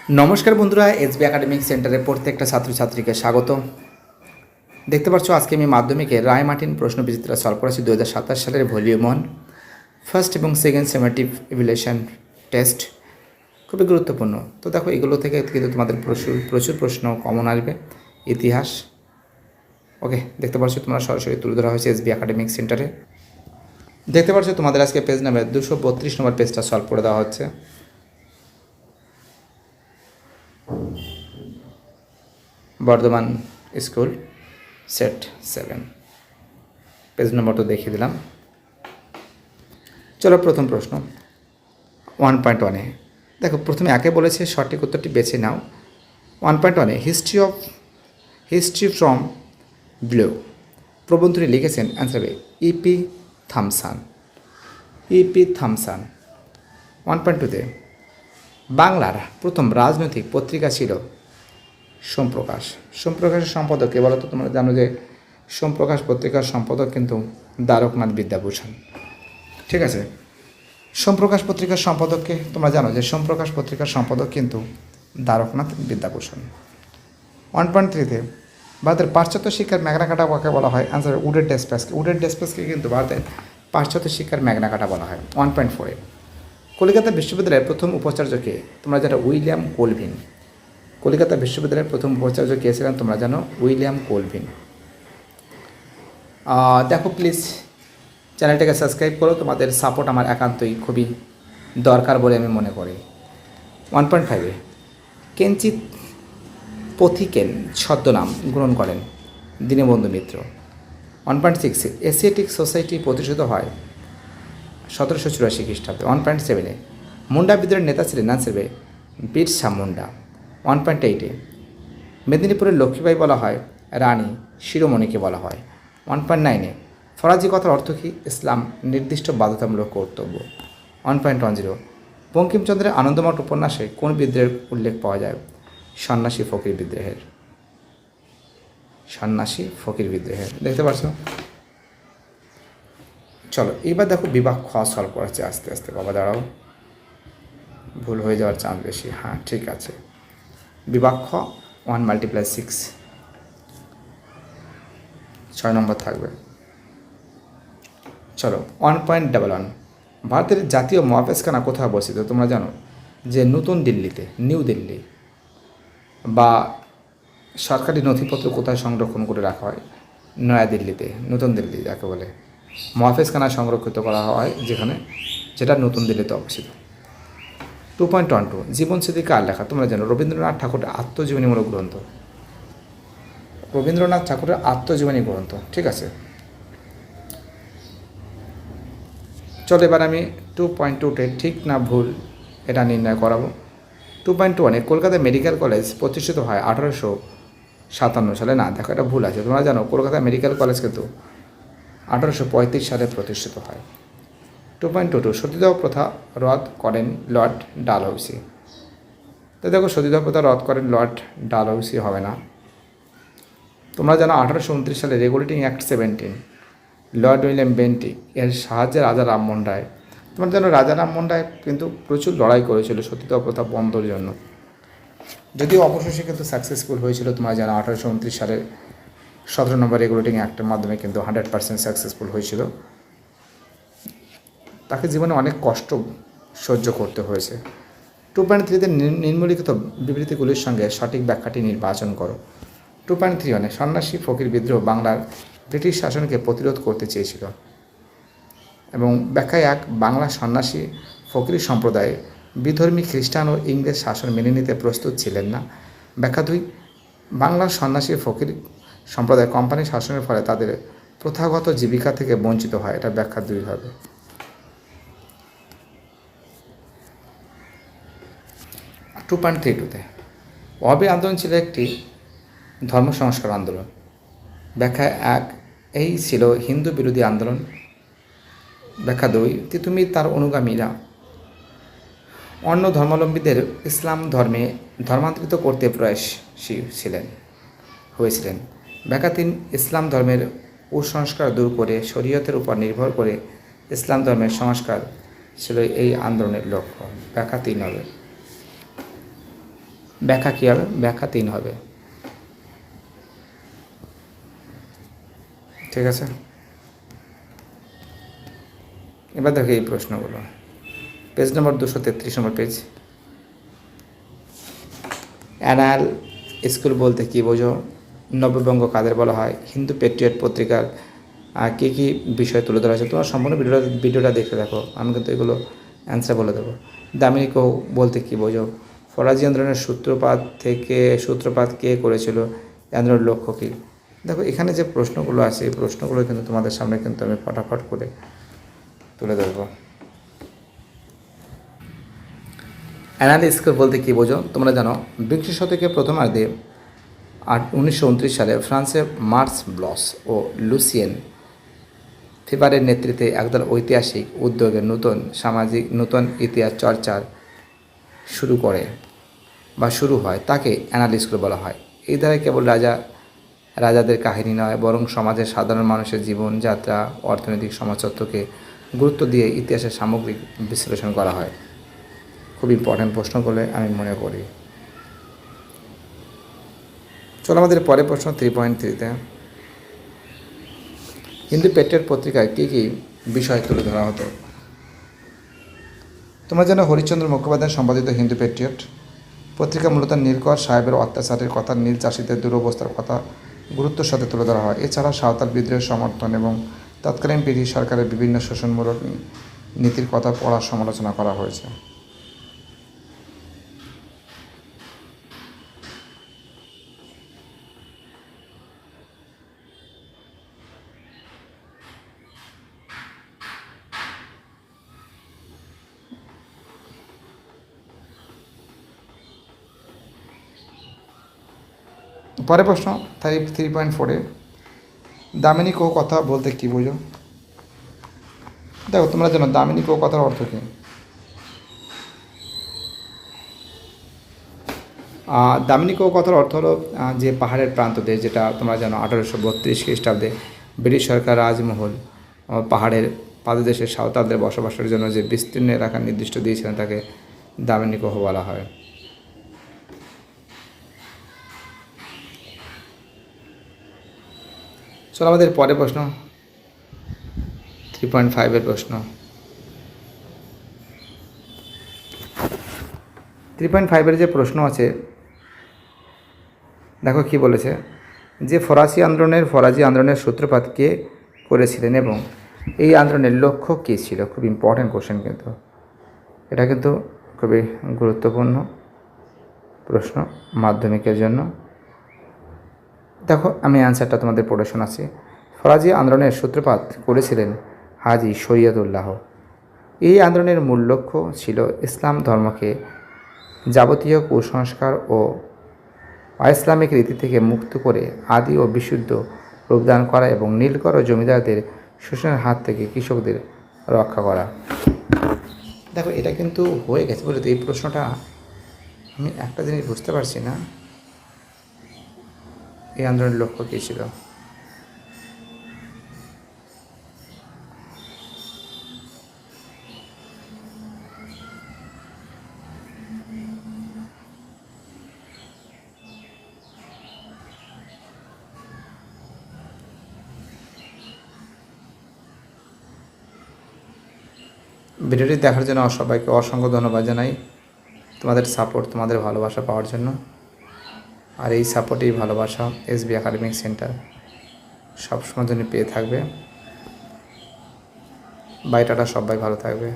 নমস্কার বন্ধুরা, SB academic সেন্টারের প্রত্যেকটা ছাত্রছাত্রীকে স্বাগত। দেখতে পাচ্ছ আজকে আমি মাধ্যমিকের রায় মার্টিন প্রশ্নবিচিত্রা সলভ করেছি 2027 সালের ভলিউম 1 ফার্স্ট এবং সেকেন্ড সেমেটিভ ইভ্যালুয়েশন টেস্ট। খুবই গুরুত্বপূর্ণ। তো দেখো, এগুলো থেকে কিন্তু তোমাদের প্রচুর প্রশ্ন কমন আসবে। ইতিহাস, ওকে, দেখতে পাচ্ছ তোমরা সরাসরি তুলে ধরা হয়েছে এসবি একাডেমিক সেন্টারে। দেখতে পাচ্ছ তোমাদের আজকে পেজ নাম্বার 232 নম্বর পেজটা সলভ করে দেওয়া হচ্ছে। বর্ধমান স্কুল সেট 7 পেজ নম্বরটা দেখিয়ে দিলাম। চলো প্রথম প্রশ্ন 1.1-এ দেখো, প্রথমে একে বলেছে সঠিক উত্তরটি বেছে নাও। 1.1-এ হিস্ট্রি ফ্রম বিলো প্রবন্ধটি লিখেছেন অ্যান্সার হবে ইপি থামসান। 1.2-তে বাংলার প্রথম রাজনৈতিক পত্রিকা ছিল সোমপ্রকাশের সম্পাদক কে বলো তো? তোমরা জানো যে সোমপ্রকাশ পত্রিকার সম্পাদক কিন্তু দ্বারকনাথ বিদ্যাভূষণ। ঠিক আছে, সোমপ্রকাশ পত্রিকার সম্পাদককে তোমরা জানো যে সোমপ্রকাশ পত্রিকার সম্পাদক কিন্তু দ্বারকনাথ বিদ্যাভূষণ। 1.3-তে ভারতের পাশ্চাত্য শিক্ষার ম্যাগনা কাটা বলা হয়, অ্যান্সার উডের ডেসপ্যাচকে কিন্তু ভারতের পাশ্চাত্য শিক্ষার ম্যাগনা কাটা বলা হয়। 1.4-এ কলকাতা বিশ্ববিদ্যালয়ের প্রথম উপাচার্যকে তোমরা জানো উইলিয়াম কোলভিন। কলকাতা বিশ্ববিদ্যালয়ের প্রথম উপাচার্য কে ছিলেন তোমরা জানো? William Colvin. দেখো প্লিজ চ্যানেলটাকে সাবস্ক্রাইব করো, তোমাদের সাপোর্ট আমার একান্তই খুবই দরকার বলে আমি মনে করি। 1.5-এ কেঞ্চিত পথিকেন ছদ্মনাম গ্রহণ করেন দীনবন্ধু মিত্র। 1.6-এ এশিয়াটিক সোসাইটি প্রতিষ্ঠিত হয় 1784 খ্রিস্টাব্দে। 1.7-এ মুন্ডা বিদ্রোহের নেতা ছিলেন অ্যান্সার বিরসা মুন্ডা। 1.8-এ মেদিনীপুরের লক্ষ্মীবাই বলা হয় রানী শিরোমণিকে বলা হয়। 1.9-এ ফরাজি কথার অর্থ কী? ইসলাম নির্দিষ্ট বাধ্যতামূলক কর্তব্য। 1.10 বঙ্কিমচন্দ্রের আনন্দমঠ উপন্যাসে কোন বিদ্রোহের উল্লেখ পাওয়া যায়? সন্ন্যাসী ফকির বিদ্রোহের। দেখতে পাচ্ছ? চলো এবার দেখো বিভাগ খ সলভ করাচ্ছে আস্তে আস্তে। বাবা দাঁড়াও, ভুল হয়ে যাওয়ার চান্স বেশি। হ্যাঁ ঠিক আছে, বিভাগ খ 1 × 6 6 নম্বর থাকবে। চলো 1.11 ভারতের জাতীয় মহাকাশখানা কোথায় অবস্থিত? তোমরা জানো যে নতুন দিল্লিতে, নিউ দিল্লি। বা সরকারি নথিপত্র কোথায় সংরক্ষণ করে রাখা হয়? নয়াদিল্লিতে, নতুন দিল্লি যাকে বলে মহাকাশখানা সংরক্ষিত করা হয়, যেটা নতুন দিল্লিতে অবস্থিত। 2.12 জীবনস্মৃতি কার লেখা? তোমরা জানো রবীন্দ্রনাথ ঠাকুরের আত্মজীবনীমূলক গ্রন্থ। ঠিক আছে। চলো এবার আমি 2.2-তে ঠিক না ভুল এটা নির্ণয় করাবো। 2.1-এ কলকাতা মেডিকেল কলেজ প্রতিষ্ঠিত হয় 1857 সালে। না দেখো, এটা ভুল আছে। তোমরা জানো কলকাতা মেডিকেল কলেজ কিন্তু 1835 সালে প্রতিষ্ঠিত হয়। 2.22 সতীদাহ প্রথা রদ করেন লর্ড ডালহৌসি। তো দেখো, সতীদাহ প্রথা রদ করেন লর্ড ডালহৌসি হবে না। তোমরা জানো 1829 সালে regulating act 17 Lord William Bentinck এর সাহায্যে রাজা রামমোহন রায়। তোমরা জানো রাজা রামমোহন রায় কিন্তু প্রচুর লড়াই করেছিল সতীদাহ প্রথা বন্ধের জন্য, যদিও অবশেষে কিন্তু সাকসেসফুল হয়েছিল। তোমরা জানো 1829 সালের 17 নম্বর রেগুলেটিং অ্যাক্টের মাধ্যমে কিন্তু 100% সাকসেসফুল হয়েছিল। তাকে জীবনে অনেক কষ্ট সহ্য করতে হয়েছে। 2.3-তে নিম্নলিখিত বিবৃতিগুলির সঙ্গে সঠিক ব্যাখ্যাটি নির্বাচন করো। 2.31 সন্ন্যাসী ফকির বিদ্রোহ বাংলার ব্রিটিশ শাসনকে প্রতিরোধ করতে চেয়েছিল। এবং ব্যাখ্যা 1 বাংলা সন্ন্যাসী ফকির সম্প্রদায় বিধর্মী খ্রিস্টান ও ইংরেজ শাসন মেনে নিতে প্রস্তুত ছিলেন না। ব্যাখ্যা 2 বাংলার সন্ন্যাসী ফকির সম্প্রদায় কোম্পানি শাসনের ফলে তাদের প্রথাগত জীবিকা থেকে বঞ্চিত হয়। এটা ব্যাখ্যা 2 হবে। 2.32-তে ওয়াহাবি আন্দোলন ছিল একটি ধর্ম সংস্কার আন্দোলন। ব্যাখ্যা 1 এই ছিল হিন্দু বিরোধী আন্দোলন। ব্যাখ্যা 2 তিতুমির তার অনুগামীরা অন্য ধর্মাবলম্বীদের ইসলাম ধর্মে ধর্মান্তরিত করতে প্রয়াসী হয়েছিলেন। ব্যাখ্যা 3 ইসলাম ধর্মের কুসংস্কার দূর করে শরীয়তের উপর নির্ভর করে ইসলাম ধর্মের সংস্কার ছিল এই আন্দোলনের লক্ষ্য। ব্যাখ্যা 3 হবে। ব্যাখ্যা কী হবে? ব্যাখ্যা 3 হবে। ঠিক আছে, এবার দেখো এই প্রশ্নগুলো, পেজ নম্বর 233 নম্বর পেজ। অ্যানাল স্কুল বলতে কী বোঝো? নববঙ্গ কাদের বলা হয়? হিন্দু পেট্রিয়ট পত্রিকার কী কী বিষয় তুলে ধরা হয়েছে? তোমার সম্পূর্ণ ভিডিওটা দেখে দেখো, আমি কিন্তু এগুলো অ্যান্সার বলে দেবো। দামিনী কৌ বলতে কী বোঝো? ফরাজি আন্দোলনের সূত্রপাত কে করেছিল? আন্দোলনের লক্ষ্য কী? দেখো এখানে যে প্রশ্নগুলো আছে এই প্রশ্নগুলো কিন্তু তোমাদের সামনে কিন্তু আমি ফটাফট করে তুলে ধরবো। অ্যানাল স্কুল বলতে কী বোঝো? তোমরা জানো বিংশ শতকের প্রথমার্ধে 1929 সালে ফ্রান্সে মার্স ব্লস ও লুসিয়েন ফিবারের নেতৃত্বে একদল ঐতিহাসিক উদ্যোগে নতুন ইতিহাস চর্চার শুরু হয়, তাকে অ্যানাল স্কুল বলা হয়। এই ধারায় কেবল রাজাদের কাহিনী নয়, বরং সমাজের সাধারণ মানুষের জীবনযাত্রা, অর্থনৈতিক সমাজতত্ত্বকে গুরুত্ব দিয়ে ইতিহাসের সামগ্রিক বিশ্লেষণ করা হয়। খুব ইম্পর্ট্যান্ট প্রশ্ন বলে আমি মনে করি। চলো আমাদের পরের প্রশ্ন 3.3-তে। হিন্দু পেট্রিয়ট পত্রিকায় কী কী বিষয় তুলে ধরা হতো? তোমরা জানো হরিশ্চন্দ্র মুখোপাধ্যায় সম্পাদিত হিন্দু পেট্রিয়ট পত্রিকা মূলত নীলকর সাহেবের অত্যাচারের কথা, নীল চাষিদের দুরবস্থার কথা গুরুত্বের সাথে তুলে ধরা হয়। এছাড়া সাঁওতাল বিদ্রোহের সমর্থন এবং তৎকালীন ব্রিটিশ সরকারের বিভিন্ন শোষণমূলক নীতির কথা পড়ার সমালোচনা করা হয়েছে। পরের প্রশ্ন 3.4-এ দামিনী কৌ কথা বলতে কী বোঝো? দেখো তোমরা জানো দামিনী কৌ কথার অর্থ কী? দামিনী কৌ কথার অর্থ হলো যে পাহাড়ের প্রান্ত দেশ, যেটা তোমরা জানো 1832 খ্রিস্টাব্দে ব্রিটিশ সরকার রাজমহল পাহাড়ের পাদদেশের সাঁওতালদের বসবাসের জন্য যে বিস্তীর্ণ এলাকা নির্দিষ্ট দিয়েছিলেন তাকে দামিনী কৌ বলা হয়। চলো আমাদের পরের প্রশ্ন 3.5-এর প্রশ্ন। 3.5-এর যে প্রশ্ন আছে দেখো কি বলেছে, যে ফরাজি আন্দোলনের সূত্রপাত কে করেছিলেন এবং এই আন্দোলনের লক্ষ্য কী ছিল? খুব ইম্পর্ট্যান্ট কোশ্চেন, কিন্তু এটা কিন্তু খুবই গুরুত্বপূর্ণ প্রশ্ন মাধ্যমিকের জন্য। দেখো আমি অ্যান্সারটা তোমাদের পড়ে শোনাচ্ছি। ফরাজি আন্দোলনের সূত্রপাত করেছিলেন হাজী সৈয়দুল্লাহ। এই আন্দোলনের মূল লক্ষ্য ছিল ইসলাম ধর্মকে যাবতীয় কুসংস্কার ও অইসলামিক রীতি থেকে মুক্ত করে আদি ও বিশুদ্ধ রূপদান করা এবং নীলকর ও জমিদারদের শোষণের হাত থেকে কৃষকদের রক্ষা করা। দেখো এটা কিন্তু হয়ে গেছে বলে তো এই প্রশ্নটা আমি একটা জিনিস বুঝতে পারছি না, এই আন্দোলনের লক্ষ্য কী ছিল? ভিডিওটি দেখার জন্য সবাইকে অসংখ্য ধন্যবাদ জানাই, তোমাদের সাপোর্ট, তোমাদের ভালোবাসা পাওয়ার জন্য। আর এই সাপোর্টেই ভালোবাসা এসবি একাডেমিক সেন্টার সবসময় জন্য পেয়ে থাকবে। বাই টাটা, সবাই ভালো থাকবে।